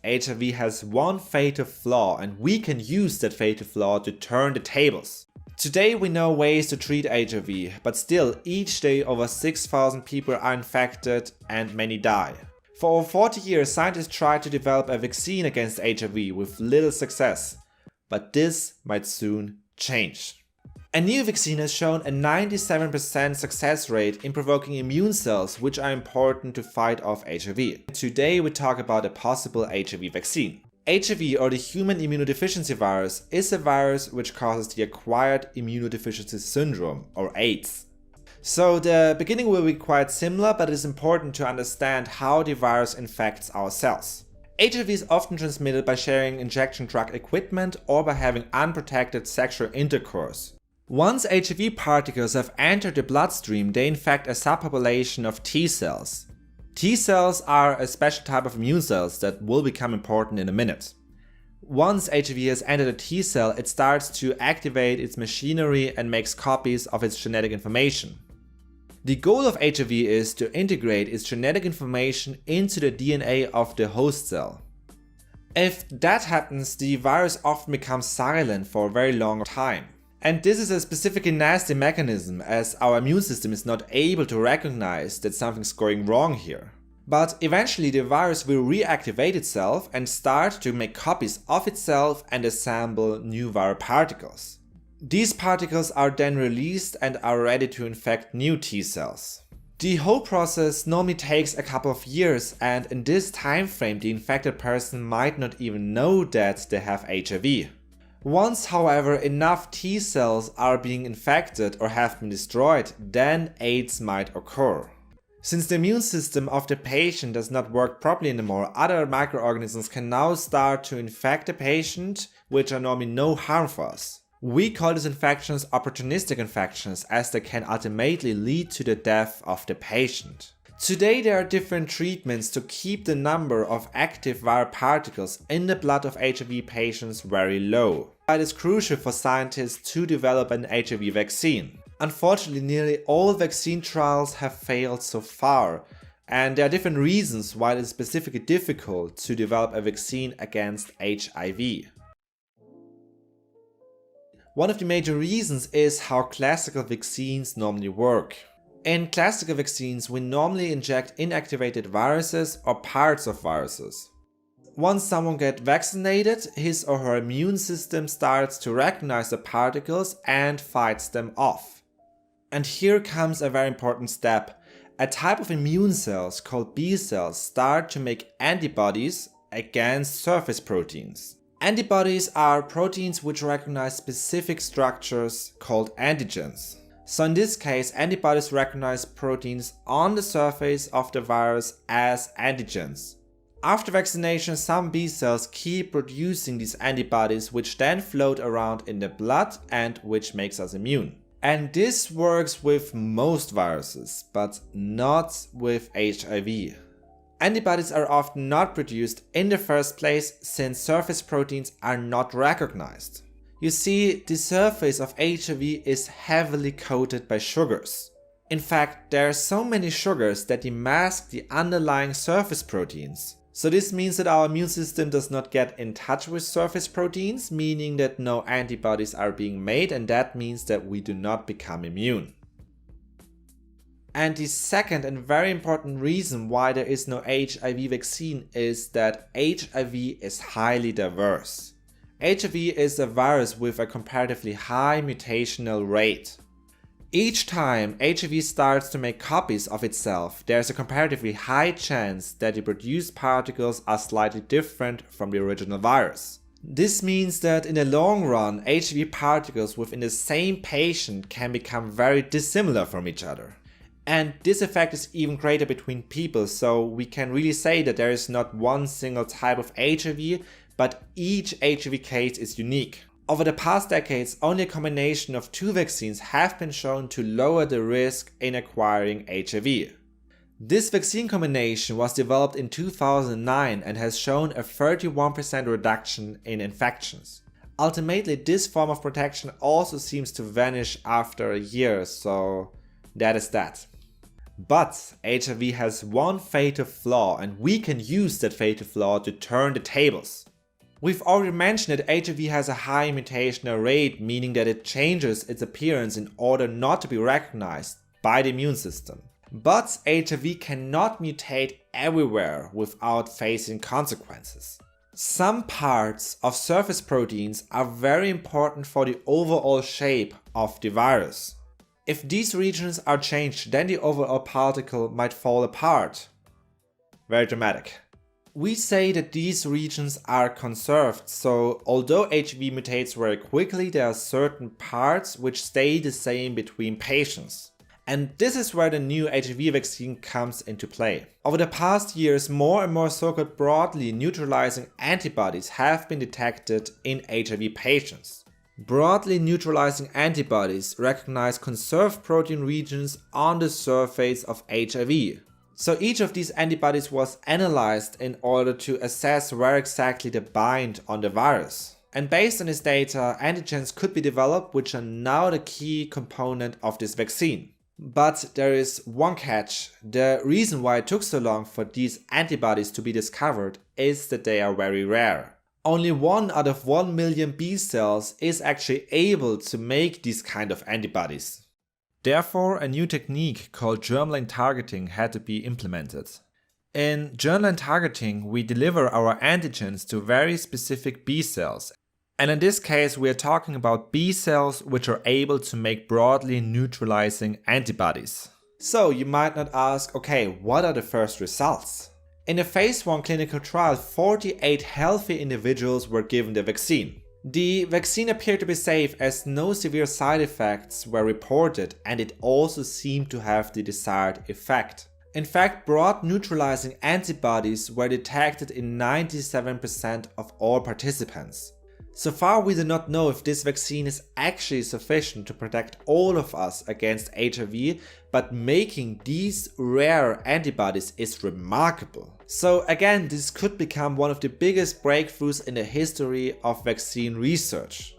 HIV has one fatal flaw, and we can use that fatal flaw to turn the tables. Today we know ways to treat HIV, but still each day over 6,000 people are infected and many die. For over 40 years, scientists tried to develop a vaccine against HIV with little success, but this might soon change. A new vaccine has shown a 97% success rate in provoking immune cells, which are important to fight off HIV. Today we talk about a possible HIV vaccine. HIV, or the human immunodeficiency virus, is a virus which causes the acquired immunodeficiency syndrome, or AIDS. So the beginning will be quite similar, but it is important to understand how the virus infects our cells. HIV is often transmitted by sharing injection drug equipment or by having unprotected sexual intercourse. Once HIV particles have entered the bloodstream, they infect a subpopulation of T cells. T cells are a special type of immune cells that will become important in a minute. Once HIV has entered a T cell, it starts to activate its machinery and makes copies of its genetic information. The goal of HIV is to integrate its genetic information into the DNA of the host cell. If that happens, the virus often becomes silent for a very long time. And this is a specifically nasty mechanism, as our immune system is not able to recognize that something's going wrong here. But eventually the virus will reactivate itself and start to make copies of itself and assemble new viral particles. These particles are then released and are ready to infect new T cells. The whole process normally takes a couple of years, and in this time frame the infected person might not even know that they have HIV. Once, however, enough T cells are being infected or have been destroyed, then AIDS might occur. Since the immune system of the patient does not work properly anymore, other microorganisms can now start to infect the patient, which are normally no harm for us. We call these infections opportunistic infections, as they can ultimately lead to the death of the patient. Today there are different treatments to keep the number of active viral particles in the blood of HIV patients very low. It is crucial for scientists to develop an HIV vaccine. Unfortunately, nearly all vaccine trials have failed so far, and there are different reasons why it is specifically difficult to develop a vaccine against HIV. One of the major reasons is how classical vaccines normally work. In classical vaccines, we normally inject inactivated viruses or parts of viruses. Once someone gets vaccinated, his or her immune system starts to recognize the particles and fights them off. And here comes a very important step. A type of immune cells called B cells start to make antibodies against surface proteins. Antibodies are proteins which recognize specific structures called antigens. So in this case, antibodies recognize proteins on the surface of the virus as antigens. After vaccination, some B cells keep producing these antibodies, which then float around in the blood and which makes us immune. And this works with most viruses, but not with HIV. Antibodies are often not produced in the first place since surface proteins are not recognized. You see, the surface of HIV is heavily coated by sugars. In fact, there are so many sugars that they mask the underlying surface proteins. So this means that our immune system does not get in touch with surface proteins, meaning that no antibodies are being made, and that means that we do not become immune. And the second and very important reason why there is no HIV vaccine is that HIV is highly diverse. HIV is a virus with a comparatively high mutational rate. Each time HIV starts to make copies of itself, there is a comparatively high chance that the produced particles are slightly different from the original virus. This means that in the long run, HIV particles within the same patient can become very dissimilar from each other. And this effect is even greater between people, so we can really say that there is not one single type of HIV, but each HIV case is unique. Over the past decades, only a combination of two vaccines have been shown to lower the risk in acquiring HIV. This vaccine combination was developed in 2009 and has shown a 31% reduction in infections. Ultimately, this form of protection also seems to vanish after a year, so that is that. But HIV has one fatal flaw, and we can use that fatal flaw to turn the tables. We've already mentioned that HIV has a high mutational rate, meaning that it changes its appearance in order not to be recognized by the immune system. But HIV cannot mutate everywhere without facing consequences. Some parts of surface proteins are very important for the overall shape of the virus. If these regions are changed, then the overall particle might fall apart. Very dramatic. We say that these regions are conserved, so although HIV mutates very quickly, there are certain parts which stay the same between patients. And this is where the new HIV vaccine comes into play. Over the past years, more and more so-called broadly neutralizing antibodies have been detected in HIV patients. Broadly neutralizing antibodies recognize conserved protein regions on the surface of HIV. So each of these antibodies was analyzed in order to assess where exactly they bind on the virus. And based on this data, antigens could be developed, which are now the key component of this vaccine. But there is one catch. The reason why it took so long for these antibodies to be discovered is that they are very rare. Only 1 out of 1 million B cells is actually able to make these kind of antibodies. Therefore, a new technique called germline targeting had to be implemented. In germline targeting, we deliver our antigens to very specific B cells. And in this case, we are talking about B cells which are able to make broadly neutralizing antibodies. So you might not ask, okay, what are the first results? In a phase 1 clinical trial, 48 healthy individuals were given the vaccine. The vaccine appeared to be safe as no severe side effects were reported, and it also seemed to have the desired effect. In fact, broad neutralizing antibodies were detected in 97% of all participants. So far, we do not know if this vaccine is actually sufficient to protect all of us against HIV, but making these rare antibodies is remarkable. So again, this could become one of the biggest breakthroughs in the history of vaccine research.